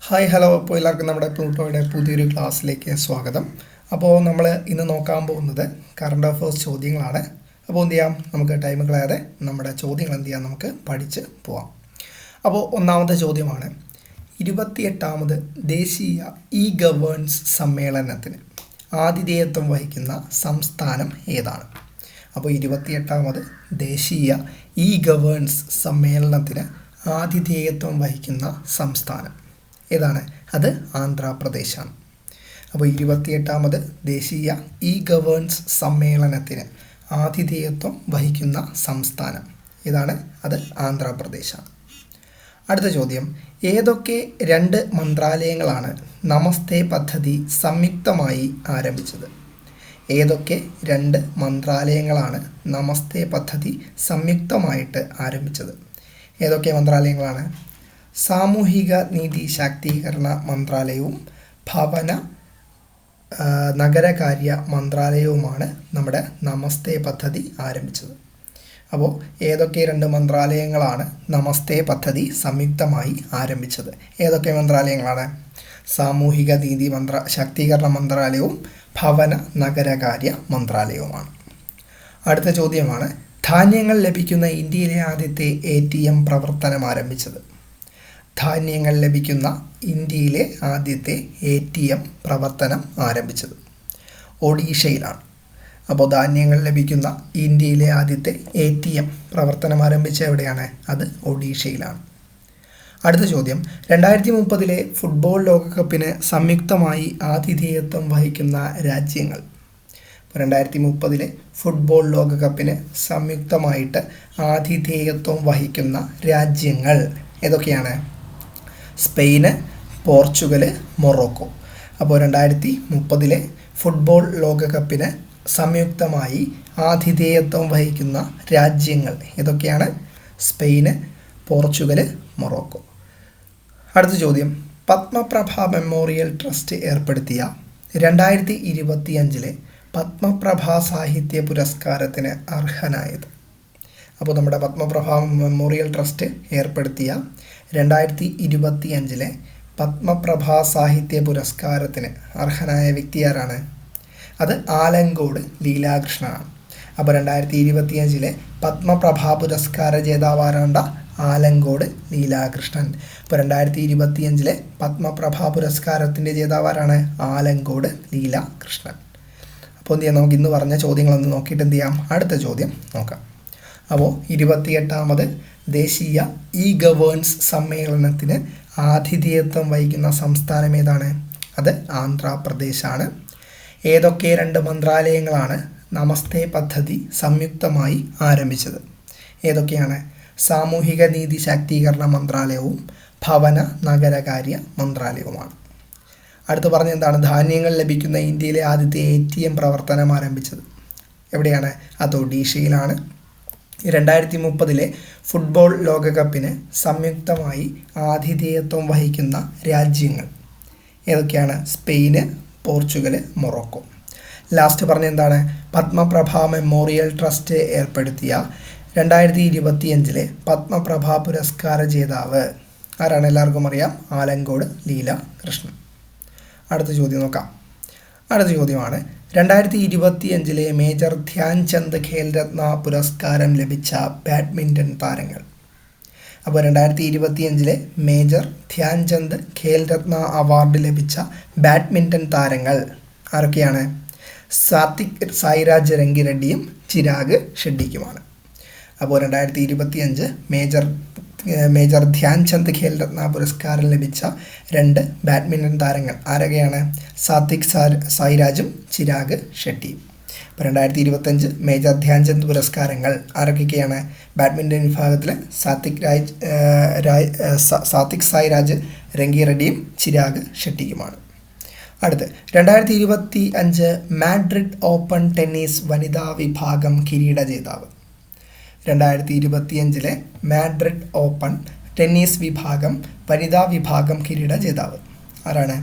Hi hello. അപ്പോൾ എല്ലാവർക്കും നമ്മുടെ പ്ലൂട്ടോയുടെ പുതിയൊരു ക്ലാസ്സിലേക്ക് സ്വാഗതം. അപ്പോൾ നമ്മൾ ഇന്ന് നോക്കാൻ പോകുന്നത് കറണ്ട് അഫയേഴ്സ് ചോദ്യങ്ങളാണ്. അപ്പോൾ എന്ത് ചെയ്യാം, നമുക്ക് ടൈം കളയാതെ നമ്മുടെ ചോദ്യങ്ങൾ എന്ത് ചെയ്യാം, നമുക്ക് പഠിച്ച് പോവാം. അപ്പോൾ ഒന്നാമത്തെ ചോദ്യമാണ്, 28ാമത് ദേശീയ ഇ ഗവേൺസ് സമ്മേളനത്തിന് ആതിഥേയത്വം വഹിക്കുന്ന സംസ്ഥാനം ഏതാണ്? അപ്പോൾ 28ാമത് ദേശീയ ഇ ഗവേൺസ് സമ്മേളനത്തിന് ആതിഥേയത്വം വഹിക്കുന്ന സംസ്ഥാനം ഏതാണ്? അത് ആന്ധ്രാപ്രദേശാണ്. അപ്പോൾ 28ാമത് ദേശീയ ഇ ഗവേൺസ് സമ്മേളനത്തിന് ആതിഥേയത്വം വഹിക്കുന്ന സംസ്ഥാനം ഏതാണ്? അത് ആന്ധ്രാപ്രദേശാണ്. അടുത്ത ചോദ്യം, ഏതൊക്കെ രണ്ട് മന്ത്രാലയങ്ങളാണ് നമസ്തേ പദ്ധതി സംയുക്തമായി ആരംഭിച്ചത്? ഏതൊക്കെ രണ്ട് മന്ത്രാലയങ്ങളാണ് നമസ്തേ പദ്ധതി സംയുക്തമായിട്ട് ആരംഭിച്ചത്? ഏതൊക്കെ മന്ത്രാലയങ്ങളാണ്? സാമൂഹിക നീതി ശാക്തീകരണ മന്ത്രാലയവും ഭവന നഗരകാര്യ മന്ത്രാലയവുമാണ് നമ്മുടെ നമസ്തേ പദ്ധതി ആരംഭിച്ചത്. അപ്പോൾ ഏതൊക്കെ രണ്ട് മന്ത്രാലയങ്ങളാണ് നമസ്തേ പദ്ധതി സംയുക്തമായി ആരംഭിച്ചത്? ഏതൊക്കെ മന്ത്രാലയങ്ങളാണ്? സാമൂഹിക നീതി ശാക്തീകരണ മന്ത്രാലയവും ഭവന നഗരകാര്യ മന്ത്രാലയവുമാണ്. അടുത്ത ചോദ്യമാണ്, ധാന്യങ്ങൾ ലഭിക്കുന്ന ഇന്ത്യയിലെ ആദ്യത്തെ ATM പ്രവർത്തനം ആരംഭിച്ചത്? ധാന്യങ്ങൾ ലഭിക്കുന്ന ഇന്ത്യയിലെ ആദ്യത്തെ ATM പ്രവർത്തനം ആരംഭിച്ചത് ഒഡീഷയിലാണ്. അപ്പോൾ ധാന്യങ്ങൾ ലഭിക്കുന്ന ഇന്ത്യയിലെ ആദ്യത്തെ ATM പ്രവർത്തനം ആരംഭിച്ച എവിടെയാണ്? അത് ഒഡീഷയിലാണ്. അടുത്ത ചോദ്യം, 2030 ഫുട്ബോൾ ലോകകപ്പിന് സംയുക്തമായി ആതിഥേയത്വം വഹിക്കുന്ന രാജ്യങ്ങൾ. 2030 ഫുട്ബോൾ ലോകകപ്പിന് സംയുക്തമായിട്ട് ആതിഥേയത്വം വഹിക്കുന്ന രാജ്യങ്ങൾ ഏതൊക്കെയാണ്? Spain, Portugal, Morocco. അപ്പോൾ 2030 ഫുട്ബോൾ ലോകകപ്പിന് സംയുക്തമായി ആതിഥേയത്വം വഹിക്കുന്ന രാജ്യങ്ങൾ ഏതൊക്കെയാണ്? Spain, Portugal, Morocco. അടുത്ത ചോദ്യം, പത്മപ്രഭ മെമ്മോറിയൽ ട്രസ്റ്റ് ഏർപ്പെടുത്തിയ 2025 പത്മപ്രഭ സാഹിത്യ പുരസ്കാരത്തിന് അർഹനായത്? അപ്പോൾ നമ്മുടെ പത്മപ്രഭ മെമ്മോറിയൽ ട്രസ്റ്റ് ഏർപ്പെടുത്തിയ 2025 പത്മപ്രഭ സാഹിത്യ പുരസ്കാരത്തിന് അർഹനായ വ്യക്തി ആരാണ്? അത് ആലങ്കോട് ലീലാകൃഷ്ണനാണ്. അപ്പോൾ 2025 പത്മപ്രഭ പുരസ്കാര ജേതാവാരാണ്ട ആലങ്കോട് ലീലാകൃഷ്ണൻ. അപ്പോൾ 2025 പത്മപ്രഭ പുരസ്കാരത്തിൻ്റെ ജേതാവാരാണ്? ആലങ്കോട് ലീലാകൃഷ്ണൻ. അപ്പോൾ എന്ത് ചെയ്യാം, നമുക്ക് ഇന്ന് പറഞ്ഞ ചോദ്യങ്ങളൊന്ന് നോക്കിയിട്ട് എന്ത് ചെയ്യാം, അടുത്ത ചോദ്യം നോക്കാം. അപ്പോൾ 28ാമത് ദേശീയ ഇ ഗവേൺസ് സമ്മേളനത്തിന് ആതിഥേയത്വം വഹിക്കുന്ന സംസ്ഥാനം ഏതാണ്? അത് ആന്ധ്രാപ്രദേശാണ്. ഏതൊക്കെ രണ്ട് മന്ത്രാലയങ്ങളാണ് നമസ്തേ പദ്ധതി സംയുക്തമായി ആരംഭിച്ചത്? ഏതൊക്കെയാണ്? സാമൂഹിക നീതി ശാക്തീകരണ മന്ത്രാലയവും ഭവന നഗരകാര്യ മന്ത്രാലയവുമാണ്. അടുത്ത് പറഞ്ഞ എന്താണ്? ധാന്യങ്ങൾ ലഭിക്കുന്ന ഇന്ത്യയിലെ ആദ്യത്തെ ATM പ്രവർത്തനം ആരംഭിച്ചത് എവിടെയാണ്? അത് ഒഡീഷയിലാണ്. 2030 ഫുട്ബോൾ ലോകകപ്പിന് സംയുക്തമായി ആതിഥേയത്വം വഹിക്കുന്ന രാജ്യങ്ങൾ ഏതൊക്കെയാണ്? Spain, Portugal, Morocco. ലാസ്റ്റ് പറഞ്ഞ എന്താണ്? പത്മപ്രഭ മെമ്മോറിയൽ ട്രസ്റ്റ് ഏർപ്പെടുത്തിയ 2025 പത്മപ്രഭ പുരസ്കാര ജേതാവ് ആരാണ്? എല്ലാവർക്കും അറിയാം, ആലങ്കോട് ലീലാകൃഷ്ണൻ. അടുത്ത ചോദ്യം നോക്കാം. അടുത്ത ചോദ്യമാണ്, 2025 മേജർ ധ്യാൻചന്ദ് ഖേൽരത്ന പുരസ്കാരം ലഭിച്ച ബാഡ്മിൻ്റൺ താരങ്ങൾ. അപ്പോൾ 2025 മേജർ ധ്യാൻചന്ദ് ഖേൽരത്ന അവാർഡ് ലഭിച്ച ബാഡ്മിൻ്റൺ താരങ്ങൾ ആരൊക്കെയാണ്? സാത്വിക് സായിരാജ് രംഗിറെഡ്ഡിയും ചിരാഗ് ഷെഡ്ഡിക്കുമാണ്. അപ്പോൾ 2025 മേജർ ധ്യാൻചന്ദ് ഖേൽരത്ന പുരസ്കാരം ലഭിച്ച രണ്ട് ബാഡ്മിൻ്റൺ താരങ്ങൾ ആരൊക്കെയാണ്? സാത്വിക് സായിരാജും ചിരാഗ് ഷെട്ടിയും. അപ്പോൾ 2025 മേജർ ധ്യാൻചന്ദ് പുരസ്കാരങ്ങൾ ആരൊക്കെയാണ്? ബാഡ്മിൻ്റൺ വിഭാഗത്തിൽ സാത്വിക് സായിരാജ് രംഗിറെഡ്ഡിയും ചിരാഗ് ഷെട്ടിയുമാണ്. അടുത്ത് 2025 മാഡ്രിഡ് ഓപ്പൺ ടെന്നീസ് വനിതാ വിഭാഗം കിരീട ജേതാവ്. 2025 മാഡ്രിഡ് ഓപ്പൺ ടെന്നീസ് വിഭാഗം വനിതാ വിഭാഗം കിരീട ജേതാവ് ആരാണ്?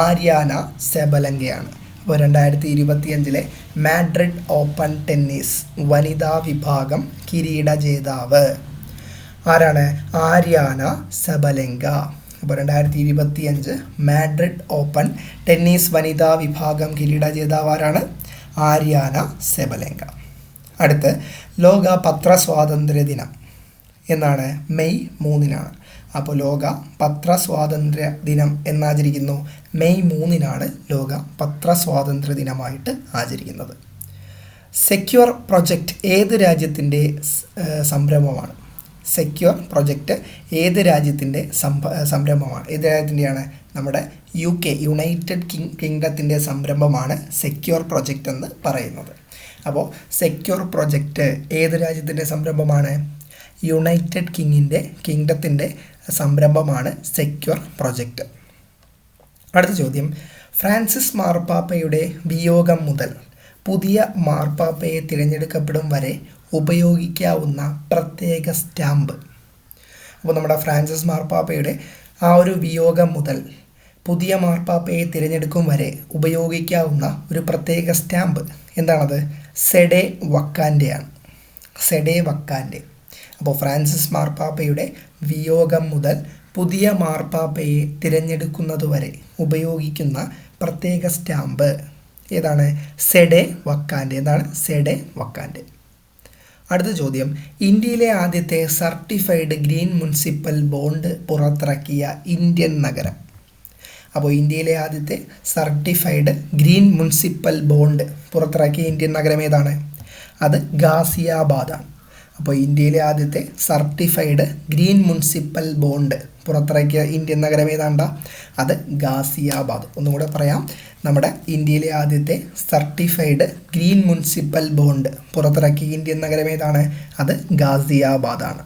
ആര്യാന സെബലങ്കയാണ്. അപ്പോൾ 2025 മാഡ്രിഡ് ഓപ്പൺ ടെന്നീസ് വനിതാ വിഭാഗം കിരീട ജേതാവ് ആരാണ്? ആര്യാന സെബലങ്ക. അപ്പോൾ 2025 മാഡ്രിഡ് ഓപ്പൺ ടെന്നീസ് വനിതാ വിഭാഗം കിരീട ജേതാവാരാണ്? ആര്യാന സെബലെങ്ക. അടുത്ത് ലോക പത്രസ്വാതന്ത്ര്യ ദിനം എന്നാണ്? മെയ് 3-നാണ്. അപ്പോൾ ലോക പത്രസ്വാതന്ത്ര്യ ദിനം എന്നാചരിക്കുന്നു? മെയ് 3-നാണ് ലോക പത്രസ്വാതന്ത്ര്യ ദിനമായിട്ട് ആചരിക്കുന്നത്. സെക്യൂർ പ്രൊജക്റ്റ് ഏത് രാജ്യത്തിൻ്റെ സംരംഭമാണ്? സെക്യൂർ പ്രൊജക്റ്റ് ഏത് രാജ്യത്തിൻ്റെ സംരംഭമാണ്? ഏത് രാജ്യത്തിൻ്റെയാണ്? നമ്മുടെ UK യുണൈറ്റഡ് കിങ്ഡത്തിൻ്റെ സംരംഭമാണ് സെക്യൂർ പ്രൊജക്റ്റ് എന്ന് പറയുന്നത്. അപ്പോൾ സെക്യൂർ പ്രൊജക്റ്റ് ഏത് രാജ്യത്തിൻ്റെ സംരംഭമാണ്? യുണൈറ്റഡ് കിങ്ഡത്തിൻ്റെ സംരംഭമാണ് സെക്യൂർ പ്രൊജക്റ്റ്. അടുത്ത ചോദ്യം, ഫ്രാൻസിസ് മാർപ്പാപ്പയുടെ വിയോഗം മുതൽ പുതിയ മാർപ്പാപ്പയെ തിരഞ്ഞെടുക്കപ്പെടും വരെ ഉപയോഗിക്കാവുന്ന പ്രത്യേക സ്റ്റാമ്പ്. അപ്പോൾ നമ്മുടെ ഫ്രാൻസിസ് മാർപ്പാപ്പയുടെ ആ ഒരു വിയോഗം മുതൽ പുതിയ മാർപ്പാപ്പയെ തിരഞ്ഞെടുക്കും വരെ ഉപയോഗിക്കാവുന്ന ഒരു പ്രത്യേക സ്റ്റാമ്പ് എന്താണത്? സെഡെ വക്കാൻ്റെയാണ്. സെഡെ വക്കാൻ്റെ. അപ്പോൾ ഫ്രാൻസിസ് മാർപ്പാപ്പയുടെ വിയോഗം മുതൽ പുതിയ മാർപ്പാപ്പയെ തിരഞ്ഞെടുക്കുന്നതുവരെ ഉപയോഗിക്കുന്ന പ്രത്യേക സ്റ്റാമ്പ് ഏതാണ്? സെഡെ വക്കാൻ്റെ. എന്താണ്? സെഡെ വക്കാൻ്റെ. അടുത്ത ചോദ്യം, ഇന്ത്യയിലെ ആദ്യത്തെ സർട്ടിഫൈഡ് ഗ്രീൻ മുനിസിപ്പൽ ബോണ്ട് പുറത്തിറക്കിയ ഇന്ത്യൻ നഗരം. അപ്പോൾ ഇന്ത്യയിലെ ആദ്യത്തെ സർട്ടിഫൈഡ് ഗ്രീൻ മുനിസിപ്പൽ ബോണ്ട് പുറത്തിറക്കിയ ഇന്ത്യൻ നഗരം ഏതാണ്? അത് ഗാസിയാബാദാണ്. അപ്പോൾ ഇന്ത്യയിലെ ആദ്യത്തെ സർട്ടിഫൈഡ് ഗ്രീൻ മുനിസിപ്പൽ ബോണ്ട് പുറത്തിറക്കിയ ഇന്ത്യൻ നഗരം ഏതാണ്ട? അത് ഗാസിയാബാദ്. ഒന്നും കൂടെ പറയാം, നമ്മുടെ ഇന്ത്യയിലെ ആദ്യത്തെ സർട്ടിഫൈഡ് ഗ്രീൻ മുനിസിപ്പൽ ബോണ്ട് പുറത്തിറക്കിയ ഇന്ത്യൻ നഗരം ഏതാണ്? അത് ഗാസിയാബാദാണ്.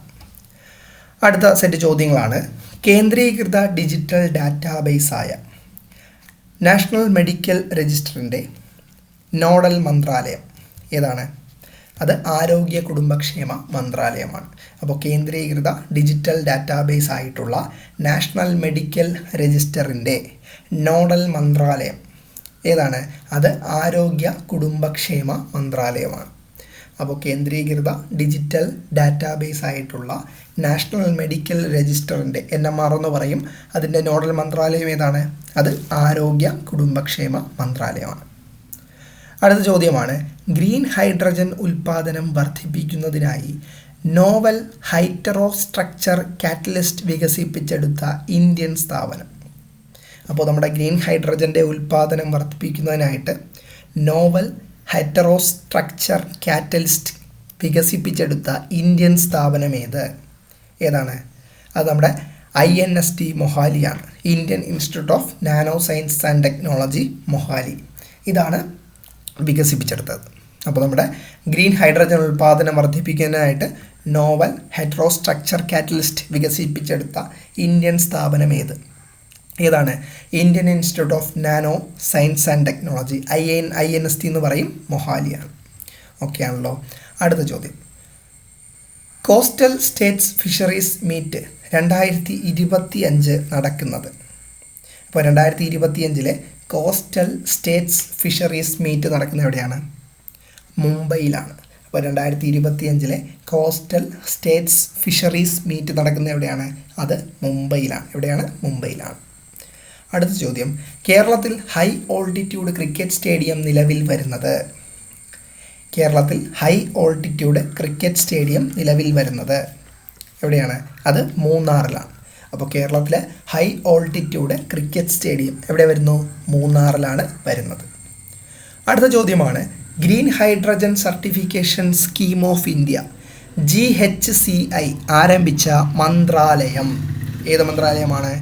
അടുത്ത സെറ്റ് ചോദ്യങ്ങളാണ്. കേന്ദ്രീകൃത ഡിജിറ്റൽ ഡാറ്റാബേസായ നാഷണൽ മെഡിക്കൽ രജിസ്റ്ററിൻ്റെ നോഡൽ മന്ത്രാലയം ഏതാണ്? അത് ആരോഗ്യ കുടുംബക്ഷേമ മന്ത്രാലയമാണ്. അപ്പോൾ കേന്ദ്രീകൃത ഡിജിറ്റൽ ഡാറ്റാബേസ് ആയിട്ടുള്ള നാഷണൽ മെഡിക്കൽ രജിസ്റ്ററിൻ്റെ നോഡൽ മന്ത്രാലയം ഏതാണ്? അത് ആരോഗ്യ കുടുംബക്ഷേമ മന്ത്രാലയമാണ്. അപ്പോൾ കേന്ദ്രീകൃത ഡിജിറ്റൽ ഡാറ്റാബേസ് ആയിട്ടുള്ള നാഷണൽ മെഡിക്കൽ രജിസ്റ്ററിൻ്റെ NMR എന്ന് പറയും. അതിൻ്റെ നോഡൽ മന്ത്രാലയം ഏതാണ്? അത് ആരോഗ്യ കുടുംബക്ഷേമ മന്ത്രാലയമാണ്. അടുത്ത ചോദ്യമാണ്, ഗ്രീൻ ഹൈഡ്രജൻ ഉൽപ്പാദനം വർദ്ധിപ്പിക്കുന്നതിനായി നോവൽ ഹൈറ്ററോസ്ട്രക്ചർ കാറ്റലിസ്റ്റ് വികസിപ്പിച്ചെടുത്ത ഇന്ത്യൻ സ്ഥാപനം. അപ്പോൾ നമ്മുടെ ഗ്രീൻ ഹൈഡ്രജൻ്റെ ഉൽപ്പാദനം വർദ്ധിപ്പിക്കുന്നതിനായിട്ട് നോവൽ ഹൈറ്ററോസ്ട്രക്ചർ കാറ്റലിസ്റ്റ് വികസിപ്പിച്ചെടുത്ത ഇന്ത്യൻ സ്ഥാപനം ഏതാണ്? അത് നമ്മുടെ INST മൊഹാലിയാണ്. Indian Institute of Nano Science and Technology Mohali. ഇതാണ് വികസിപ്പിച്ചെടുത്തത്. അപ്പോൾ നമ്മുടെ ഗ്രീൻ ഹൈഡ്രജൻ ഉൽപ്പാദനം വർദ്ധിപ്പിക്കുന്നതിനായിട്ട് നോവൽ ഹൈഡ്രോസ്ട്രക്ചർ കാറ്റലിസ്റ്റ് വികസിപ്പിച്ചെടുത്ത ഇന്ത്യൻ സ്ഥാപനം ഏതാണ്? Indian Institute of Nano Science and Technology INST എന്ന് പറയും, മൊഹാലിയാണ്. ഓക്കെ ആണല്ലോ. അടുത്ത ചോദ്യം, കോസ്റ്റൽ സ്റ്റേറ്റ്സ് ഫിഷറീസ് മീറ്റ് 2025 നടക്കുന്നത്. അപ്പോൾ 2025 കോസ്റ്റൽ സ്റ്റേറ്റ്സ് ഫിഷറീസ് മീറ്റ് നടക്കുന്നത് എവിടെയാണ്? മുംബൈയിലാണ്. അപ്പോൾ 2025 കോസ്റ്റൽ സ്റ്റേറ്റ്സ് ഫിഷറീസ് മീറ്റ് നടക്കുന്നത് എവിടെയാണ്? അത് മുംബൈയിലാണ്. എവിടെയാണ്? മുംബൈയിലാണ്. അടുത്ത ചോദ്യം, കേരളത്തിൽ ഹൈ ഓൾട്ടിറ്റ്യൂഡ് ക്രിക്കറ്റ് സ്റ്റേഡിയം നിലവിൽ വരുന്നത്. കേരളത്തിൽ ഹൈ ഓൾട്ടിറ്റ്യൂഡ് ക്രിക്കറ്റ് സ്റ്റേഡിയം നിലവിൽ വരുന്നത് എവിടെയാണ്? അത് മൂന്നാറിലാണ്. അപ്പോൾ കേരളത്തിലെ ഹൈ ഓൾട്ടിറ്റ്യൂഡ് ക്രിക്കറ്റ് സ്റ്റേഡിയം എവിടെ വരുന്നു? മൂന്നാറിലാണ് വരുന്നത്. അടുത്ത ചോദ്യമാണ്, green hydrogen certification scheme of India GHCI ആരംഭിച്ച മന്ത്രാലയം ഏത് മന്ത്രാലയമാണ്?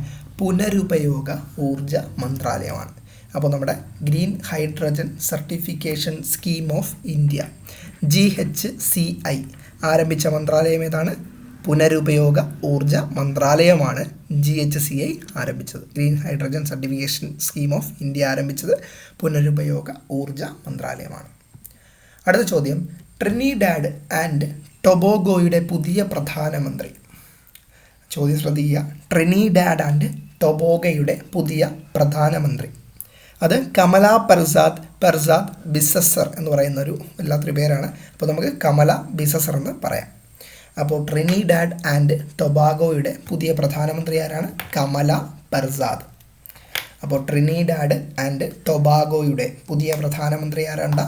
പുനരുപയോഗ ഊർജ മന്ത്രാലയമാണ്. അപ്പോൾ നമ്മുടെ green hydrogen certification scheme of India GHCI ആരംഭിച്ച മന്ത്രാലയം ഏതാണ്? പുനരുപയോഗ ഊർജ മന്ത്രാലയമാണ് GHCI ആരംഭിച്ചത്. Green hydrogen certification scheme of India ആരംഭിച്ചത് പുനരുപയോഗ ഊർജ മന്ത്രാലയമാണ്. അടുത്ത ചോദ്യം, ട്രിനിഡാഡ് ആൻഡ് ടൊബാഗോയുടെ പുതിയ പ്രധാനമന്ത്രി. ചോദ്യം ശ്രദ്ധിക്കുക, ട്രിനിഡാഡ് ആൻഡ് ടൊബാഗോയുടെ പുതിയ പ്രധാനമന്ത്രി. അത് കമല പെർസാദ് ബിസസർ എന്ന് പറയുന്നൊരു വല്ലാത്തൊരു പേരാണ്. അപ്പോൾ നമുക്ക് കമല ബിസസർ എന്ന് പറയാം. അപ്പോൾ ട്രിനിഡാഡ് ആൻഡ് ടൊബാഗോയുടെ പുതിയ പ്രധാനമന്ത്രി ആരാണ്? കമല പെർസാദ്. അപ്പോൾ ട്രിനിഡാഡ് ആൻഡ് ടൊബാഗോയുടെ പുതിയ പ്രധാനമന്ത്രി ആരാണ്ട?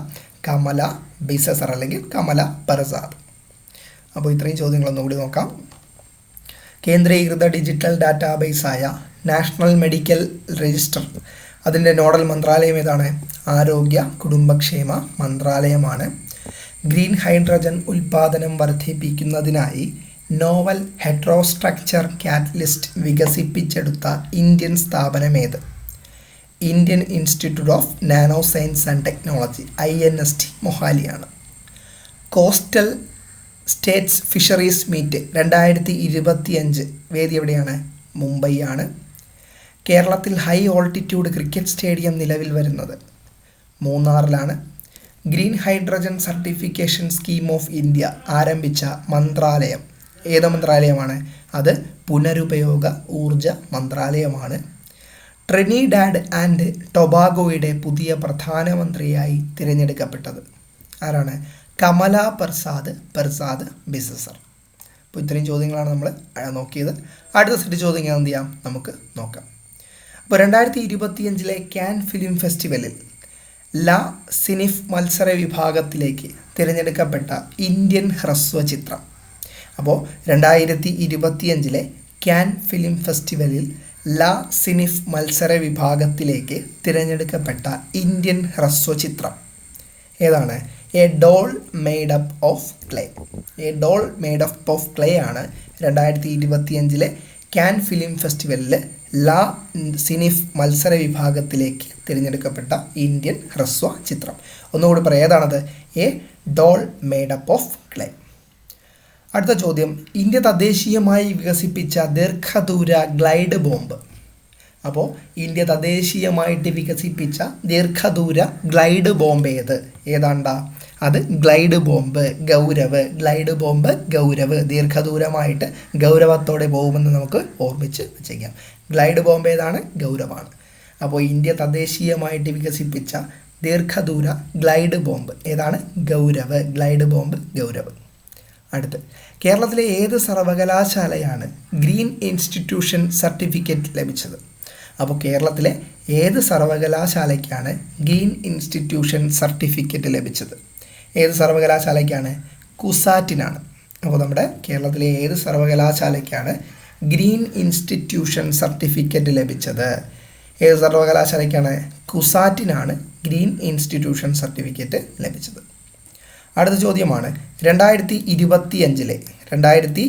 കമല ബിസസർ അല്ലെങ്കിൽ കമല പെർസാദ്. അപ്പോൾ ഇത്രയും ചോദ്യങ്ങളൊന്നുകൂടി നോക്കാം. കേന്ദ്രീകൃത ഡിജിറ്റൽ ഡാറ്റാബേസായ നാഷണൽ മെഡിക്കൽ രജിസ്റ്റർ, അതിൻ്റെ നോഡൽ മന്ത്രാലയം ഏതാണ്? ആരോഗ്യ കുടുംബക്ഷേമ മന്ത്രാലയമാണ്. ഗ്രീൻ ഹൈഡ്രജൻ ഉൽപ്പാദനം വർദ്ധിപ്പിക്കുന്നതിനായി നോവൽ ഹെട്രോസ്ട്രക്ചർ കാറ്റലിസ്റ്റ് വികസിപ്പിച്ചെടുത്ത ഇന്ത്യൻ സ്ഥാപനമേത്? Indian Institute of Nano Science and Technology INST മൊഹാലിയാണ്. കോസ്റ്റൽ സ്റ്റേറ്റ്സ് ഫിഷറീസ് മീറ്റ് 2025 വേദി എവിടെയാണ്? മുംബൈയാണ്. കേരളത്തിൽ ഹൈ ഓൾട്ടിറ്റ്യൂഡ് ക്രിക്കറ്റ് സ്റ്റേഡിയം നിലവിൽ വരുന്നത് മൂന്നാറിലാണ്. Green hydrogen certification scheme of India ആരംഭിച്ച മന്ത്രാലയം ഏത് മന്ത്രാലയമാണ്? അത് പുനരുപയോഗ ഊർജ മന്ത്രാലയമാണ്. ട്രിനിഡാഡ് ആൻഡ് ടൊബാഗോയുടെ പുതിയ പ്രധാനമന്ത്രിയായി തിരഞ്ഞെടുക്കപ്പെട്ടത് ആരാണ്? കമല പെർസാദ് ബിസസർ. അപ്പോൾ ഇത്രയും ചോദ്യങ്ങളാണ് നമ്മൾ നോക്കിയത്. അടുത്ത സെറ്റ് ചോദ്യങ്ങൾ എന്ത് ചെയ്യാം? നമുക്ക് നോക്കാം. അപ്പോൾ 2025 കാൻ ഫിലിം ഫെസ്റ്റിവലിൽ ലാ സിനിഫ് മത്സര വിഭാഗത്തിലേക്ക് തിരഞ്ഞെടുക്കപ്പെട്ട ഇന്ത്യൻ ഹ്രസ്വചിത്രം. അപ്പോൾ 2025 കാൻ ഫിലിം ഫെസ്റ്റിവലിൽ ലാ സിനിഫ് മത്സര വിഭാഗത്തിലേക്ക് തിരഞ്ഞെടുക്കപ്പെട്ട ഇന്ത്യൻ ഹ്രസ്വചിത്രം ഏതാണ്? A doll made up of clay. A doll made up of clay ആണ് 2025 കാൻ ഫിലിം ഫെസ്റ്റിവലിൽ ലാ സിനിഫ് മത്സര വിഭാഗത്തിലേക്ക് തിരഞ്ഞെടുക്കപ്പെട്ട ഇന്ത്യൻ ഹ്രസ്വ ചിത്രം. ഒന്നുകൂടി പറയാം, ഏതാണത്? A doll made up of clay. അടുത്ത ചോദ്യം, ഇന്ത്യ തദ്ദേശീയമായി വികസിപ്പിച്ച ദീർഘദൂര ഗ്ലൈഡ് ബോംബ്. അപ്പോൾ ഇന്ത്യ തദ്ദേശീയമായിട്ട് വികസിപ്പിച്ച ദീർഘദൂര ഗ്ലൈഡ് ബോംബ് ഏതാണ്ട? അത് glide bomb Gaurav. Glide bomb Gaurav, ദീർഘദൂരമായിട്ട് ഗൗരവത്തോടെ പോകുമെന്ന് നമുക്ക് ഓർമ്മിച്ച് വെച്ചേക്കാം. ഗ്ലൈഡ് ബോംബ് ഏതാണ്? ഗൗരവാണ്. അപ്പോൾ ഇന്ത്യ തദ്ദേശീയമായിട്ട് വികസിപ്പിച്ച ദീർഘദൂര ഗ്ലൈഡ് ബോംബ് ഏതാണ്? ഗൗരവ്. Glide bomb Gaurav. അടുത്ത്, കേരളത്തിലെ ഏത് സർവകലാശാലയാണ് ഗ്രീൻ ഇൻസ്റ്റിറ്റ്യൂഷൻ സർട്ടിഫിക്കറ്റ് ലഭിച്ചത്? അപ്പോൾ കേരളത്തിലെ ഏത് സർവകലാശാലയ്ക്കാണ് ഗ്രീൻ ഇൻസ്റ്റിറ്റ്യൂഷൻ സർട്ടിഫിക്കറ്റ് ലഭിച്ചത്? ഏത് സർവകലാശാലയ്ക്കാണ്? കുസാറ്റിനാണ്. അപ്പോൾ നമ്മുടെ കേരളത്തിലെ ഏത് സർവകലാശാലയ്ക്കാണ് ഗ്രീൻ ഇൻസ്റ്റിറ്റ്യൂഷൻ സർട്ടിഫിക്കറ്റ് ലഭിച്ചത്? ഏത് സർവകലാശാലയ്ക്കാണ്? കുസാറ്റിനാണ് ഗ്രീൻ ഇൻസ്റ്റിറ്റ്യൂഷൻ സർട്ടിഫിക്കറ്റ് ലഭിച്ചത്. അടുത്ത ചോദ്യമാണ് 2025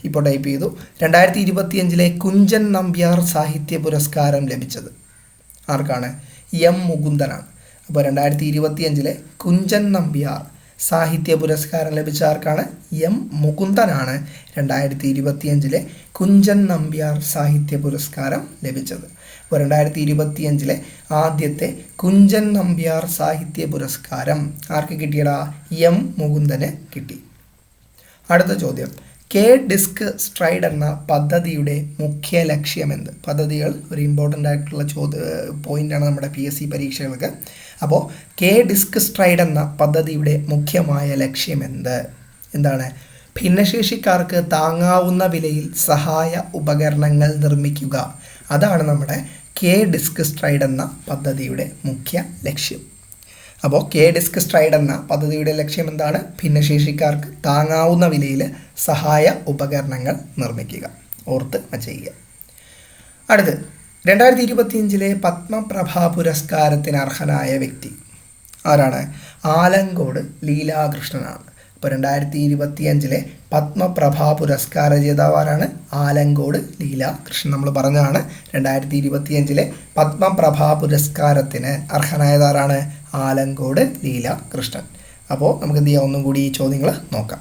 ഇപ്പോൾ ടൈപ്പ് ചെയ്തു. 2025 കുഞ്ചൻ നമ്പ്യാർ സാഹിത്യ പുരസ്കാരം ലഭിച്ചത് ആർക്കാണ്? എം മുകുന്ദനാണ്. അപ്പോൾ 2025 കുഞ്ചൻ നമ്പ്യാർ സാഹിത്യ പുരസ്കാരം ലഭിച്ച ആർക്കാണ്? എം മുകുന്ദനാണ് 2025 കുഞ്ചൻ നമ്പ്യാർ സാഹിത്യ പുരസ്കാരം ലഭിച്ചത്. അപ്പോൾ 2025 ആദ്യത്തെ കുഞ്ചൻ നമ്പ്യാർ സാഹിത്യ പുരസ്കാരം ആർക്ക് കിട്ടിയടാ? എം മുകുന്ദന് കിട്ടി. അടുത്ത ചോദ്യം, കെ ഡിസ്ക് സ്ട്രൈഡ് എന്ന പദ്ധതിയുടെ മുഖ്യ ലക്ഷ്യമെന്ത്? പദ്ധതികൾ ഒരു ഇമ്പോർട്ടൻ്റ് ആയിട്ടുള്ള പോയിൻ്റാണ് നമ്മുടെ PSC പരീക്ഷകൾക്ക്. അപ്പോൾ കെ ഡിസ്ക് സ്ട്രൈഡ് എന്ന പദ്ധതിയുടെ മുഖ്യമായ എന്താണ്? ഭിന്നശേഷിക്കാർക്ക് താങ്ങാവുന്ന വിലയിൽ സഹായ ഉപകരണങ്ങൾ നിർമ്മിക്കുക. അതാണ് നമ്മുടെ കെ ഡിസ്ക് സ്ട്രൈഡ് എന്ന പദ്ധതിയുടെ മുഖ്യ ലക്ഷ്യം. അപ്പോൾ കെ ഡിസ്ക് സ്ട്രൈഡ് എന്ന പദ്ധതിയുടെ ലക്ഷ്യം എന്താണ്? ഭിന്നശേഷിക്കാർക്ക് താങ്ങാവുന്ന വിലയിൽ സഹായ ഉപകരണങ്ങൾ നിർമ്മിക്കുക. ഓർത്ത് വച്ചേക്കുക. അടുത്ത്, 2025 പത്മപ്രഭ പുരസ്കാരത്തിന് അർഹനായ വ്യക്തി ആരാണ്? ആലങ്കോട് ലീലാകൃഷ്ണനാണ്. അപ്പോൾ 2025 പത്മപ്രഭ പുരസ്കാര ജേതാവാരാണ്? ആലങ്കോട് ലീലാകൃഷ്ണൻ. നമ്മൾ പറഞ്ഞതാണ് 2025 പത്മപ്രഭ പുരസ്കാരത്തിന് അർഹനായതാരാണ്? ആലങ്കോട് ലീലാകൃഷ്ണൻ. അപ്പോൾ നമുക്ക് എന്ത് ചെയ്യാം? ഒന്നും കൂടി ഈ ചോദ്യങ്ങൾ നോക്കാം.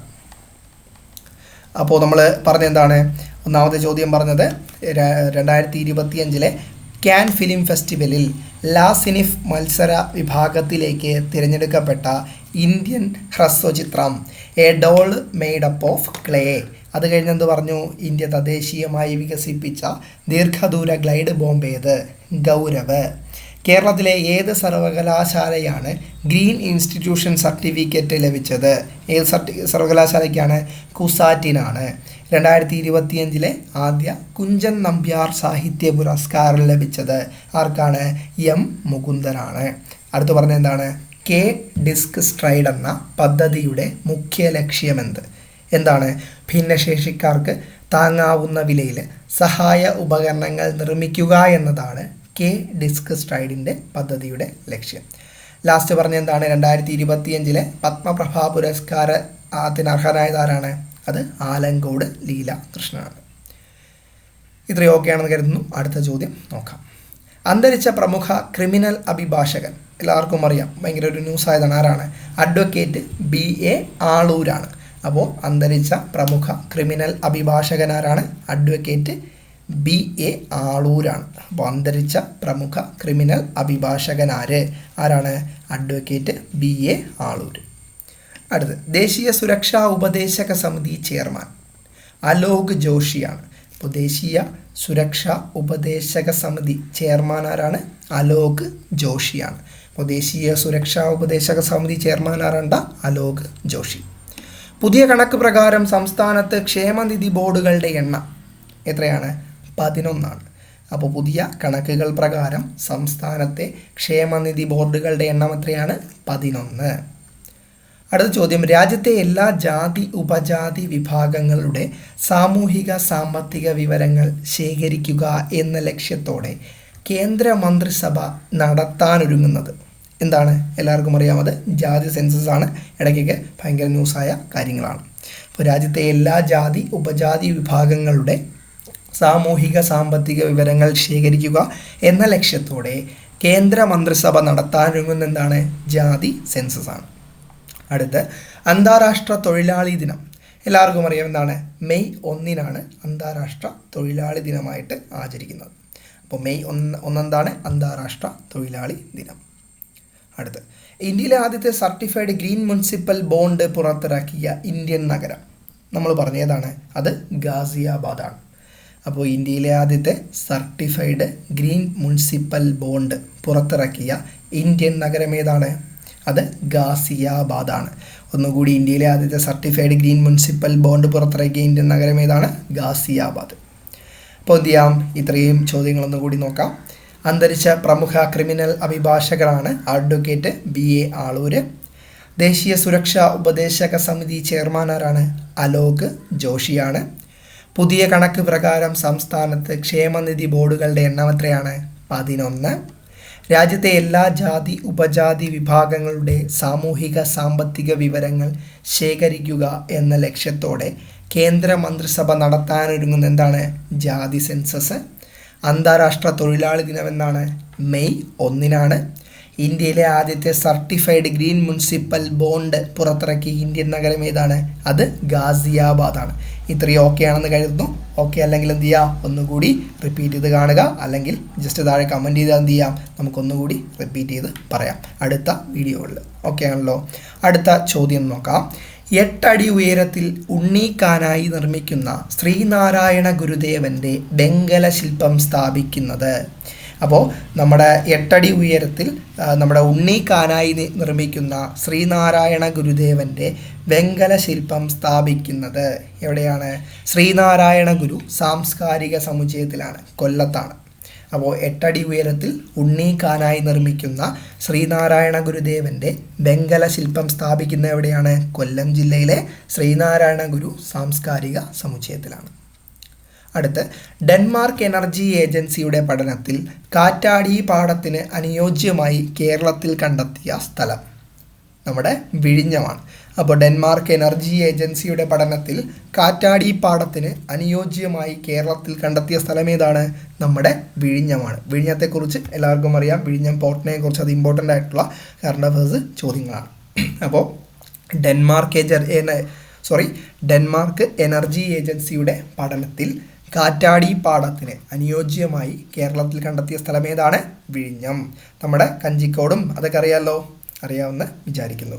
അപ്പോൾ നമ്മൾ പറഞ്ഞെന്താണ്? ഒന്നാമത്തെ ചോദ്യം പറഞ്ഞത് 2025 കാൻ ഫിലിം ഫെസ്റ്റിവലിൽ ലാ സിനിഫ് മത്സര വിഭാഗത്തിലേക്ക് തിരഞ്ഞെടുക്കപ്പെട്ട ഇന്ത്യൻ ഹ്രസ്വചിത്രം a doll made up of clay. അത് കഴിഞ്ഞെന്ത് പറഞ്ഞു? ഇന്ത്യ തദ്ദേശീയമായി വികസിപ്പിച്ച ദീർഘദൂര ഗ്ലൈഡ് ബോംബ് ഗൗരവ്. കേരളത്തിലെ ഏത് സർവകലാശാലയാണ് ഗ്രീൻ ഇൻസ്റ്റിറ്റ്യൂഷൻ സർട്ടിഫിക്കറ്റ് ലഭിച്ചത്? ഏത് സർവകലാശാലയ്ക്കാണ്? കുസാറ്റിനാണ്. 2025 ആദ്യ കുഞ്ചൻ നമ്പ്യാർ സാഹിത്യ പുരസ്കാരം ലഭിച്ചത് ആർക്കാണ്? എം മുകുന്ദനാണ്. അടുത്ത് പറഞ്ഞ എന്താണ്? കെ ഡിസ്ക് സ്ട്രൈഡ് എന്ന പദ്ധതിയുടെ മുഖ്യ ലക്ഷ്യമെന്ത്? എന്താണ്? ഭിന്നശേഷിക്കാർക്ക് താങ്ങാവുന്ന വിലയിൽ സഹായ ഉപകരണങ്ങൾ നിർമ്മിക്കുക എന്നതാണ് കെ ഡിസ്ക് സ്ട്രൈഡിൻ്റെ പദ്ധതിയുടെ ലക്ഷ്യം. ലാസ്റ്റ് പറഞ്ഞ എന്താണ്? 2025 പത്മപ്രഭ പുരസ്കാരത്തിന് അർഹനായതാരാണ്? അത് ആലങ്കോട് ലീല കൃഷ്ണനാണ്. ഇത്രയും ഓക്കെയാണെന്ന് കരുതുന്നു. അടുത്ത ചോദ്യം നോക്കാം. അന്തരിച്ച പ്രമുഖ ക്രിമിനൽ അഭിഭാഷകൻ, എല്ലാവർക്കും അറിയാം, ഭയങ്കര ഒരു ന്യൂസ് ആയതാണ്. ആരാണ്? Advocate BA ആളൂരാണ്. അപ്പോൾ അന്തരിച്ച പ്രമുഖ ക്രിമിനൽ അഭിഭാഷകൻ ആരാണ്? Advocate BA ആളൂരാണ്. അപ്പോൾ അന്തരിച്ച പ്രമുഖ ക്രിമിനൽ അഭിഭാഷകൻ ആരാണ്? Advocate BA Aloor. അടുത്ത് ദേശീയ സുരക്ഷാ ഉപദേശക സമിതി ചെയർമാൻ അലോക് ജോഷിയാണ്. അപ്പോൾ ദേശീയ സുരക്ഷാ ഉപദേശക സമിതി ചെയർമാൻ ആരാണ്? അലോക് ജോഷിയാണ്. അപ്പോൾ ദേശീയ സുരക്ഷാ ഉപദേശക സമിതി ചെയർമാൻ ആരാണ്ട? അലോക് ജോഷി. പുതിയ കണക്ക് പ്രകാരം സംസ്ഥാനത്ത് ക്ഷേമനിധി ബോർഡുകളുടെ എണ്ണം എത്രയാണ്? 11. അപ്പോൾ പുതിയ കണക്കുകൾ പ്രകാരം സംസ്ഥാനത്തെ ക്ഷേമനിധി ബോർഡുകളുടെ എണ്ണം എത്രയാണ്? 11. അടുത്ത ചോദ്യം, രാജ്യത്തെ എല്ലാ ജാതി ഉപജാതി വിഭാഗങ്ങളുടെ സാമൂഹിക സാമ്പത്തിക വിവരങ്ങൾ ശേഖരിക്കുക എന്ന ലക്ഷ്യത്തോടെ കേന്ദ്ര മന്ത്രിസഭ നടത്താനൊരുങ്ങുന്നത് എന്താണ്? എല്ലാവർക്കും അറിയാമത് ജാതി സെൻസസ് ആണ്. ഇടയ്ക്കൊക്കെ ഭയങ്കര ന്യൂസായ കാര്യങ്ങളാണ്. അപ്പോൾ രാജ്യത്തെ എല്ലാ ജാതി ഉപജാതി വിഭാഗങ്ങളുടെ സാമൂഹിക സാമ്പത്തിക വിവരങ്ങൾ ശേഖരിക്കുക എന്ന ലക്ഷ്യത്തോടെ കേന്ദ്ര മന്ത്രിസഭ നടത്താനൊരുങ്ങുന്ന എന്താണ്? ജാതി സെൻസസ് ആണ്. അടുത്ത് അന്താരാഷ്ട്ര തൊഴിലാളി ദിനം, എല്ലാവർക്കും അറിയാം എന്താണ്? മെയ് 1 അന്താരാഷ്ട്ര തൊഴിലാളി ദിനമായിട്ട് ആചരിക്കുന്നത്. അപ്പോൾ മെയ് 1 എന്താണ്? അന്താരാഷ്ട്ര തൊഴിലാളി ദിനം. അടുത്ത് ഇന്ത്യയിലെ ആദ്യത്തെ സർട്ടിഫൈഡ് ഗ്രീൻ മുനിസിപ്പൽ ബോണ്ട് പുറത്തിറക്കിയ ഇന്ത്യൻ നഗരം നമ്മൾ പറഞ്ഞതാണ്, അത് ഗാസിയാബാദാണ്. അപ്പോൾ ഇന്ത്യയിലെ ആദ്യത്തെ സർട്ടിഫൈഡ് ഗ്രീൻ മുനിസിപ്പൽ ബോണ്ട് പുറത്തിറക്കിയ ഇന്ത്യൻ നഗരം ഏതാണ്? അത് ഗാസിയാബാദാണ്. ഒന്നുകൂടി, ഇന്ത്യയിലെ ആദ്യത്തെ സർട്ടിഫൈഡ് ഗ്രീൻ മുനിസിപ്പൽ ബോണ്ട് പുറത്തിറക്കിയ ഇന്ത്യൻ നഗരം ഏതാണ്? ഗാസിയാബാദ്. അപ്പോൾ എന്ത് ചെയ്യാം? ഇത്രയും ചോദ്യങ്ങളൊന്നുകൂടി നോക്കാം. അന്തരിച്ച പ്രമുഖ ക്രിമിനൽ അഭിഭാഷകരാണ് അഡ്വക്കേറ്റ് BA ആളൂര്. ദേശീയ സുരക്ഷാ ഉപദേശക സമിതി ചെയർമാൻ ആരാണ്? അലോക് ജോഷിയാണ്. പുതിയ കണക്ക് പ്രകാരം സംസ്ഥാനത്ത് ക്ഷേമനിധി ബോർഡുകളുടെ എണ്ണം എത്രയാണ്? 11. രാജ്യത്തെ എല്ലാ ജാതി ഉപജാതി വിഭാഗങ്ങളുടെ സാമൂഹിക സാമ്പത്തിക വിവരങ്ങൾ ശേഖരിക്കുക എന്ന ലക്ഷ്യത്തോടെ കേന്ദ്ര മന്ത്രിസഭ നടത്താനൊരുങ്ങുന്ന എന്താണ്? ജാതി സെൻസസ്. അന്താരാഷ്ട്ര തൊഴിലാളി ദിനം എന്നാണ്? മെയ് 1. ഇന്ത്യയിലെ ആദ്യത്തെ സർട്ടിഫൈഡ് ഗ്രീൻ മുനിസിപ്പൽ ബോണ്ട് പുറത്തിറക്കിയ ഇന്ത്യൻ നഗരം ഏതാണ്? അത് ഗാസിയാബാദാണ്. ഇത്രയും ഓക്കെ ആണെന്ന് കരുതുന്നു. ഓക്കെ അല്ലെങ്കിൽ എന്ത് ചെയ്യാം? ഒന്നുകൂടി റിപ്പീറ്റ് ചെയ്ത് കാണുക, അല്ലെങ്കിൽ ജസ്റ്റ് താഴെ കമൻറ്റ് ചെയ്താൽ എന്ത് ചെയ്യാം? നമുക്കൊന്നുകൂടി റിപ്പീറ്റ് ചെയ്ത് പറയാം അടുത്ത വീഡിയോകളിൽ. ഓക്കെ ആണല്ലോ. അടുത്ത ചോദ്യം നോക്കാം. 8 അടി ഉയരത്തിൽ ഉണ്ണീക്കാനായി നിർമ്മിക്കുന്ന ശ്രീനാരായണ ഗുരുദേവൻ്റെ വെങ്കല ശില്പം സ്ഥാപിക്കുന്നത്. അപ്പോൾ നമ്മുടെ 8 അടി ഉയരത്തിൽ നമ്മുടെ ഉണ്ണീക്കാനായി നിർമ്മിക്കുന്ന ശ്രീനാരായണ ഗുരുദേവൻ്റെ വെങ്കല ശില്പം സ്ഥാപിക്കുന്നത് എവിടെയാണ്? ശ്രീനാരായണ ഗുരു സാംസ്കാരിക സമുച്ചയത്തിലാണ്, കൊല്ലത്താണ്. അപ്പോൾ 8 അടി ഉയരത്തിൽ ഉണ്ണീക്കാനായി നിർമ്മിക്കുന്ന ശ്രീനാരായണ ഗുരുദേവൻ്റെ വെങ്കല ശില്പം സ്ഥാപിക്കുന്ന എവിടെയാണ്? കൊല്ലം ജില്ലയിലെ ശ്രീനാരായണ ഗുരു സാംസ്കാരിക സമുച്ചയത്തിലാണ്. അടുത്ത് ഡെൻമാർക്ക് എനർജി ഏജൻസിയുടെ പഠനത്തിൽ കാറ്റാടി പാടത്തിന് അനുയോജ്യമായി കേരളത്തിൽ കണ്ടെത്തിയ സ്ഥലം നമ്മുടെ വിഴിഞ്ഞമാണ്. അപ്പോൾ ഡെൻമാർക്ക് എനർജി ഏജൻസിയുടെ പഠനത്തിൽ കാറ്റാടി പാടത്തിന് അനുയോജ്യമായി കേരളത്തിൽ കണ്ടെത്തിയ സ്ഥലം ഏതാണ്? നമ്മുടെ വിഴിഞ്ഞമാണ്. വിഴിഞ്ഞത്തെക്കുറിച്ച് എല്ലാവർക്കും അറിയാം. വിഴിഞ്ഞം പോർട്ടിനെ കുറിച്ച് അത് ഇമ്പോർട്ടൻ്റ് ആയിട്ടുള്ള കറണ്ട് അഫയേഴ്സ് ചോദ്യങ്ങളാണ്. അപ്പോൾ ഡെൻമാർക്ക് എനർജി ഏജൻസിയുടെ പഠനത്തിൽ കാറ്റാടി പാടത്തിന് അനുയോജ്യമായി കേരളത്തിൽ കണ്ടെത്തിയ സ്ഥലം ഏതാണ്? വിഴിഞ്ഞം. നമ്മുടെ കഞ്ചിക്കോടും അതൊക്കെ അറിയാമെന്ന് വിചാരിക്കുന്നു.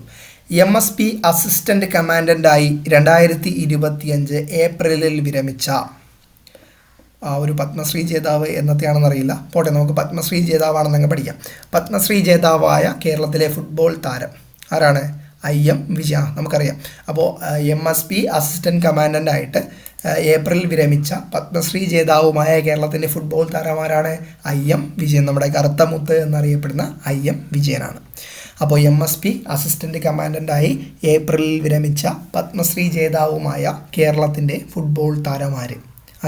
MSP അസിസ്റ്റൻ്റ് കമാൻഡൻ്റായി 2025 ഏപ്രിലിൽ വിരമിച്ച ഒരു പത്മശ്രീ ജേതാവ് എന്നത്തെയാണെന്നറിയില്ല, പോട്ടെ, നമുക്ക് പത്മശ്രീ ജേതാവാണെന്നങ്ങ് പഠിക്കാം. പത്മശ്രീ ജേതാവായ കേരളത്തിലെ ഫുട്ബോൾ താരം ആരാണ്? IM വിജയ, നമുക്കറിയാം. അപ്പോൾ MSP അസിസ്റ്റൻറ്റ് കമാൻഡൻ്റായിട്ട് ഏപ്രിൽ വിരമിച്ച പത്മശ്രീ ജേതാവുമായ കേരളത്തിൻ്റെ ഫുട്ബോൾ താരമാരാണ്? IM വിജയൻ, നമ്മുടെ കറുത്ത മുത്ത് എന്നറിയപ്പെടുന്ന IM വിജയനാണ്. അപ്പോൾ MSP അസിസ്റ്റൻറ്റ് കമാൻഡൻ്റായി ഏപ്രിലിൽ വിരമിച്ച പത്മശ്രീ ജേതാവുമായ കേരളത്തിൻ്റെ ഫുട്ബോൾ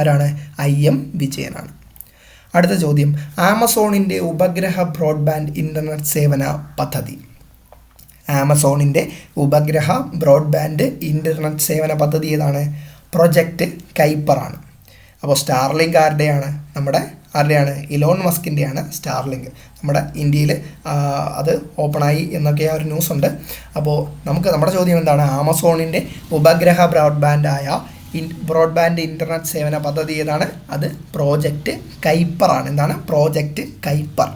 ആരാണ്? IM വിജയനാണ്. അടുത്ത ചോദ്യം, ആമസോണിൻ്റെ ഉപഗ്രഹ ബ്രോഡ്ബാൻഡ് ഇൻ്റർനെറ്റ് സേവന പദ്ധതി. ആമസോണിൻ്റെ ഉപഗ്രഹ ബ്രോഡ്ബാൻഡ് ഇൻ്റർനെറ്റ് സേവന പദ്ധതി ഏതാണ്? പ്രൊജക്റ്റ് കൈപ്പറാണ്. അപ്പോൾ സ്റ്റാർലിങ്ക് ആരുടെയാണ്? ആരുടെയാണ്? ഇലോൺ മസ്കിൻ്റെയാണ് സ്റ്റാർലിങ്ക്. നമ്മുടെ ഇന്ത്യയിൽ അത് ഓപ്പണായി എന്നൊക്കെ ഒരു ന്യൂസ് ഉണ്ട്. അപ്പോൾ നമ്മുടെ ചോദ്യം എന്താണ്? ആമസോണിൻ്റെ ഉപഗ്രഹ ബ്രോഡ്ബാൻഡ് ഇൻ്റർനെറ്റ് സേവന പദ്ധതി ഏതാണ്? അത് പ്രോജക്റ്റ് കൈപ്പറാണ്. എന്താണ്? Project Kuiper.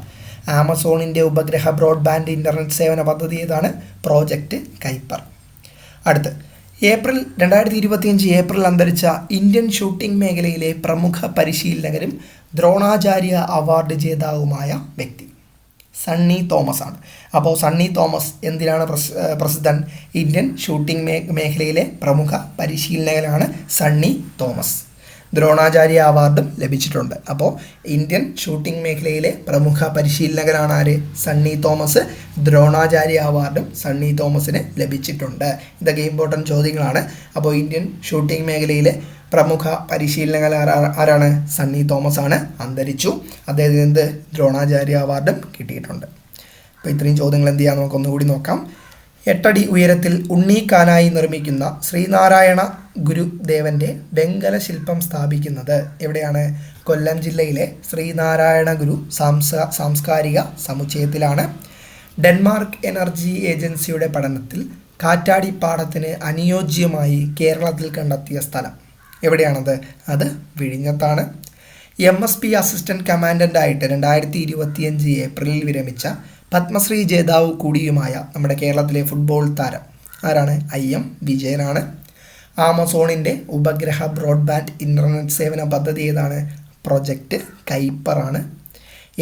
ആമസോണിൻ്റെ ഉപഗ്രഹ ബ്രോഡ്ബാൻഡ് ഇൻ്റർനെറ്റ് സേവന പദ്ധതി ഏതാണ്? Project Kuiper. അടുത്ത്, 2025 ഏപ്രിൽ അന്തരിച്ച ഇന്ത്യൻ ഷൂട്ടിംഗ് മേഖലയിലെ പ്രമുഖ പരിശീലകരും ദ്രോണാചാര്യ അവാർഡ് ജേതാവുമായ വ്യക്തി സണ്ണി തോമസ് ആണ്. അപ്പോൾ സണ്ണി തോമസ് എന്തിനാണ് പ്രസിദ്ധൻ? ഇന്ത്യൻ ഷൂട്ടിംഗ് മേഖലയിലെ പ്രമുഖ പരിശീലകനാണ് സണ്ണി തോമസ്. ദ്രോണാചാര്യ അവാർഡും ലഭിച്ചിട്ടുണ്ട്. അപ്പോൾ ഇന്ത്യൻ ഷൂട്ടിംഗ് മേഖലയിലെ പ്രമുഖ പരിശീലകനാണ് ആര്? സണ്ണി തോമസ്. ദ്രോണാചാര്യ അവാർഡും സണ്ണി തോമസിന് ലഭിച്ചിട്ടുണ്ട്. ഇതൊക്കെ ഇമ്പോർട്ടൻറ്റ് ചോദ്യങ്ങളാണ്. അപ്പോൾ ഇന്ത്യൻ ഷൂട്ടിംഗ് മേഖലയിലെ പ്രമുഖ പരിശീലകൻ ആരാണ്? സണ്ണി തോമസ് ആണ്. അന്തരിച്ചു. അദ്ദേഹത്തിന് ദ്രോണാചാര്യ അവാർഡും കിട്ടിയിട്ടുണ്ട്. അപ്പോൾ ഇത്രയും ചോദ്യങ്ങൾ എന്ത് ചെയ്യാം നമുക്കൊന്നുകൂടി നോക്കാം. 8 അടി ഉയരത്തിൽ ഉണ്ണീക്കാനായി നിർമ്മിക്കുന്ന ശ്രീനാരായണ ഗുരുദേവൻ്റെ വെങ്കല ശില്പം സ്ഥാപിക്കുന്നത് എവിടെയാണ്? കൊല്ലം ജില്ലയിലെ ശ്രീനാരായണ ഗുരു സാംസ്കാരിക സമുച്ചയത്തിലാണ്. ഡെൻമാർക്ക് എനർജി ഏജൻസിയുടെ പഠനത്തിൽ കാറ്റാടിപ്പാടത്തിന് അനുയോജ്യമായി കേരളത്തിൽ കണ്ടെത്തിയ സ്ഥലം എവിടെയാണത്? അത് വിഴിഞ്ഞത്താണ്. MSP അസിസ്റ്റൻറ്റ് കമാൻഡൻ്റായിട്ട് 2025 ഏപ്രിലിൽ വിരമിച്ച പത്മശ്രീ ജേതാവ് കൂടിയുമായ നമ്മുടെ കേരളത്തിലെ ഫുട്ബോൾ താരം ആരാണ്? IM വിജയനാണ്. ആമസോണിൻ്റെ ഉപഗ്രഹ ബ്രോഡ്ബാൻഡ് ഇൻ്റർനെറ്റ് സേവന പദ്ധതി ഏതാണ്? പ്രൊജക്റ്റ് കൈപ്പറാണ്.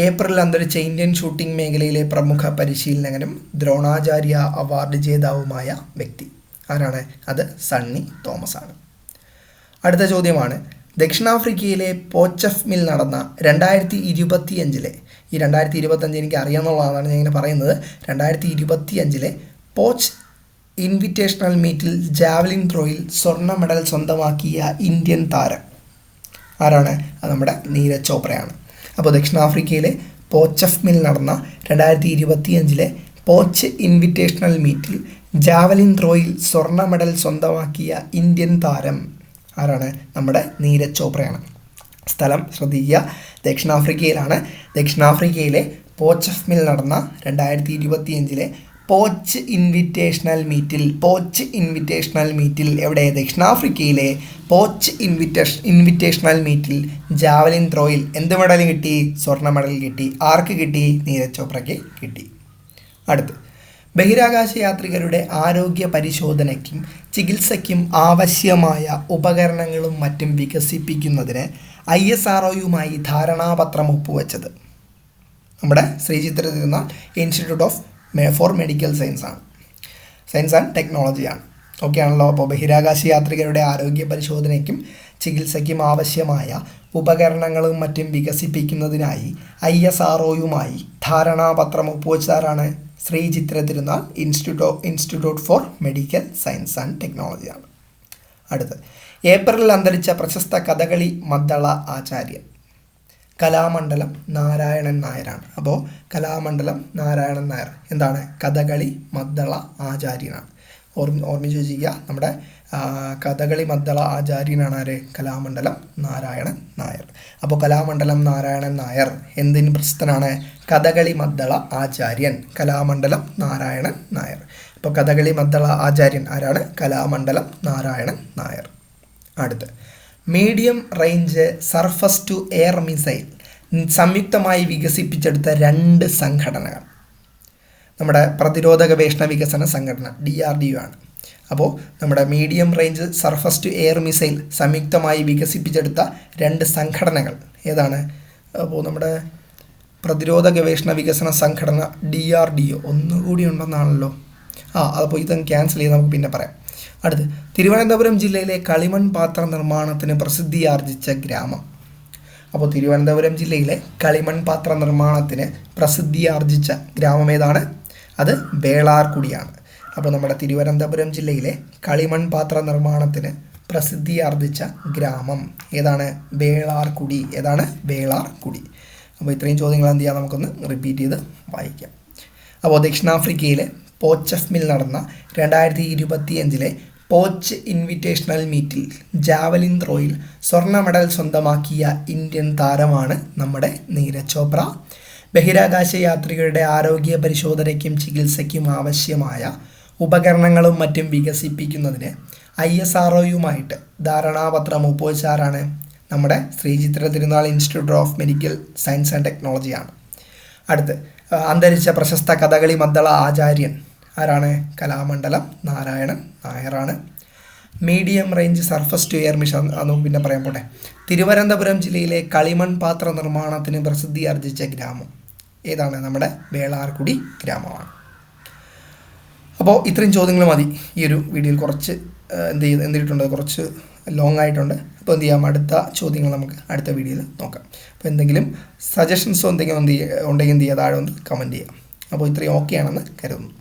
ഏപ്രിലിൽ അന്തരിച്ച ഇന്ത്യൻ ഷൂട്ടിംഗ് മേഖലയിലെ പ്രമുഖ പരിശീലകനും ദ്രോണാചാര്യ അവാർഡ് ജേതാവുമായ വ്യക്തി ആരാണ്? അത് സണ്ണി തോമസ് ആണ്. അടുത്ത ചോദ്യമാണ്, ദക്ഷിണാഫ്രിക്കയിലെ പോച്ചഫ്മിൽ നടന്ന 2025 ഈ 2025 എനിക്ക് അറിയാമെന്നുള്ളതാണ് ഞാൻ ഇങ്ങനെ പറയുന്നത്. 2025 പോച്ച് ഇൻവിറ്റേഷണൽ മീറ്റിൽ ജാവലിൻ ത്രോയിൽ സ്വർണ്ണ മെഡൽ സ്വന്തമാക്കിയ ഇന്ത്യൻ താരം ആരാണ്? അത് നമ്മുടെ നീരജ് ചോപ്രയാണ്. അപ്പോൾ ദക്ഷിണാഫ്രിക്കയിലെ പോച്ചഫ്മിൽ നടന്ന 2025 പോച്ച് ഇൻവിറ്റേഷണൽ മീറ്റിൽ ജാവലിൻ ത്രോയിൽ സ്വർണ്ണ മെഡൽ സ്വന്തമാക്കിയ ഇന്ത്യൻ താരം ആരാണ്? നമ്മുടെ നീരജ് ചോപ്രയാണ്. സ്ഥലം ശ്രദ്ധിക്കുക, ദക്ഷിണാഫ്രിക്കയിലാണ്. ദക്ഷിണാഫ്രിക്കയിലെ പോച്ചഫ്മിൽ നടന്ന 2025 പോച്ച് ഇൻവിറ്റേഷണൽ മീറ്റിൽ എവിടെ? ദക്ഷിണാഫ്രിക്കയിലെ പോച്ച് ഇൻവിറ്റേഷണൽ മീറ്റിൽ ജാവലിൻ ത്രോയിൽ എന്ത് മെഡൽ കിട്ടി? സ്വർണ്ണ മെഡൽ കിട്ടി. ആർക്ക് കിട്ടി? നീരജ് ചോപ്രയ്ക്ക് കിട്ടി. അടുത്ത്, ബഹിരാകാശ യാത്രികരുടെ ആരോഗ്യ പരിശോധനയ്ക്കും ചികിത്സയ്ക്കും ആവശ്യമായ ഉപകരണങ്ങളും മറ്റും വികസിപ്പിക്കുന്നതിന് ISROയുമായി ധാരണാപത്രം ഒപ്പുവെച്ചത് നമ്മുടെ Sree Chitra Tirunal Institute for Medical Science and ടെക്നോളജിയാണ്. ഓക്കെ ആണല്ലോ. അപ്പോൾ ബഹിരാകാശ യാത്രികരുടെ ആരോഗ്യ പരിശോധനയ്ക്കും ചികിത്സയ്ക്കും ആവശ്യമായ ഉപകരണങ്ങളും മറ്റും വികസിപ്പിക്കുന്നതിനായി ISROയുമായി ധാരണാപത്രം ഒപ്പുവെച്ചതാരാണ്? Sree Chitra Tirunal Institute for Medical Science and ടെക്നോളജിയാണ്. അടുത്ത്, ഏപ്രിലിൽ അന്തരിച്ച പ്രശസ്ത കഥകളി മദ്ദള ആചാര്യൻ കലാമണ്ഡലം നാരായണൻ നായരാണ്. അപ്പോൾ കലാമണ്ഡലം നാരായണൻ നായർ എന്താണ്? കഥകളി മദ്ദള ആചാര്യനാണ്. ഓർമ്മിച്ച് വെച്ചിരിക്കുക, നമ്മുടെ കഥകളി മദ്ദള ആചാര്യനാണ് ആര്? കലാമണ്ഡലം നാരായണൻ നായർ. അപ്പോൾ കലാമണ്ഡലം നാരായണൻ നായർ എന്തിന് പ്രശസ്തനാണ്? കഥകളി മദ്ദള ആചാര്യൻ. കലാമണ്ഡലം നാരായണൻ നായർ. അപ്പോൾ കഥകളി മദ്ദള ആചാര്യൻ ആരാണ്? കലാമണ്ഡലം നാരായണൻ നായർ. അടുത്ത്, medium range surface to air missile സംയുക്തമായി വികസിപ്പിച്ചെടുത്ത 2 സംഘടനകൾ നമ്മുടെ പ്രതിരോധ ഗവേഷണ വികസന സംഘടന DRDO ആണ്. അപ്പോൾ നമ്മുടെ medium range surface to air missile സംയുക്തമായി വികസിപ്പിച്ചെടുത്ത 2 സംഘടനകൾ ഏതാണ്? അപ്പോൾ നമ്മുടെ പ്രതിരോധ ഗവേഷണ വികസന സംഘടന DRDO ഒന്നുകൂടി ഉണ്ടെന്നാണല്ലോ. അപ്പോൾ ഇതൊന്ന് ക്യാൻസൽ ചെയ്ത് നമുക്ക് പിന്നെ പറയാം. അടുത്ത് തിരുവനന്തപുരം ജില്ലയിലെ കളിമൺ പാത്ര നിർമ്മാണത്തിന് പ്രസിദ്ധിയാർജിച്ച ഗ്രാമം. അപ്പോൾ തിരുവനന്തപുരം ജില്ലയിലെ കളിമൺ പാത്ര നിർമ്മാണത്തിന് പ്രസിദ്ധിയാർജിച്ച ഗ്രാമം ഏതാണ്? അത് വേളാർകുടിയാണ്. അപ്പോൾ നമ്മുടെ തിരുവനന്തപുരം ജില്ലയിലെ കളിമൺ പാത്ര നിർമ്മാണത്തിന് പ്രസിദ്ധിയാർജിച്ച ഗ്രാമം ഏതാണ്? വേളാർകുടി. ഏതാണ്? വേളാർകുടി. അപ്പോൾ ഇത്രയും ചോദ്യങ്ങൾ എന്ത് ചെയ്യാം, നമുക്കൊന്ന് റിപ്പീറ്റ് ചെയ്ത് വായിക്കാം. അപ്പോൾ ദക്ഷിണാഫ്രിക്കയിലെ പോച്ചഫ്മിൽ നടന്ന 2025 പോച്ച് ഇൻവിറ്റേഷണൽ മീറ്റിൽ ജാവലിൻ ത്രോയിൽ സ്വർണ്ണ മെഡൽ സ്വന്തമാക്കിയ ഇന്ത്യൻ താരമാണ് നമ്മുടെ നീരജ് ചോപ്ര. ബഹിരാകാശ യാത്രികരുടെ ആരോഗ്യ പരിശോധനയ്ക്കും ചികിത്സയ്ക്കും ആവശ്യമായ ഉപകരണങ്ങളും മറ്റും വികസിപ്പിക്കുന്നതിന് ISROയുമായിട്ട് ധാരണാപത്രം ഒപ്പുവെച്ചാരാണ്? നമ്മുടെ Sree Chitra Tirunal Institute of Medical Science and ടെക്നോളജിയാണ്. അടുത്ത് അന്തരിച്ച പ്രശസ്ത കഥകളി മദ്ദള ആചാര്യൻ ആരാണ്? കലാമണ്ഡലം നാരായണൻ നായരാണ്. Medium range surface to air mission നമുക്ക് പിന്നെ പറയാൻ പോട്ടെ. തിരുവനന്തപുരം ജില്ലയിലെ കളിമൺ പാത്ര നിർമ്മാണത്തിന് പ്രസിദ്ധിയാർജിച്ച ഗ്രാമം ഏതാണ്? നമ്മുടെ വേളാർകുടി ഗ്രാമമാണ്. അപ്പോൾ ഇത്രയും ചോദ്യങ്ങൾ മതി. ഈ ഒരു വീഡിയോയിൽ കുറച്ച് എന്തിട്ടുണ്ട്, കുറച്ച് ലോങ് ആയിട്ടുണ്ട്. അപ്പോൾ എന്ത് ചെയ്യാം, അടുത്ത ചോദ്യങ്ങൾ നമുക്ക് അടുത്ത വീഡിയോയിൽ നോക്കാം. അപ്പോൾ എന്തെങ്കിലും സജഷൻസോ എന്തെങ്കിലും ഉണ്ടെങ്കിൽ എന്ത് ചെയ്യുക, താഴെ ഒന്ന് കമൻറ്റ് ചെയ്യാം. അപ്പോൾ ഇത്രയും ഓക്കെ ആണെന്ന് കരുതുന്നു.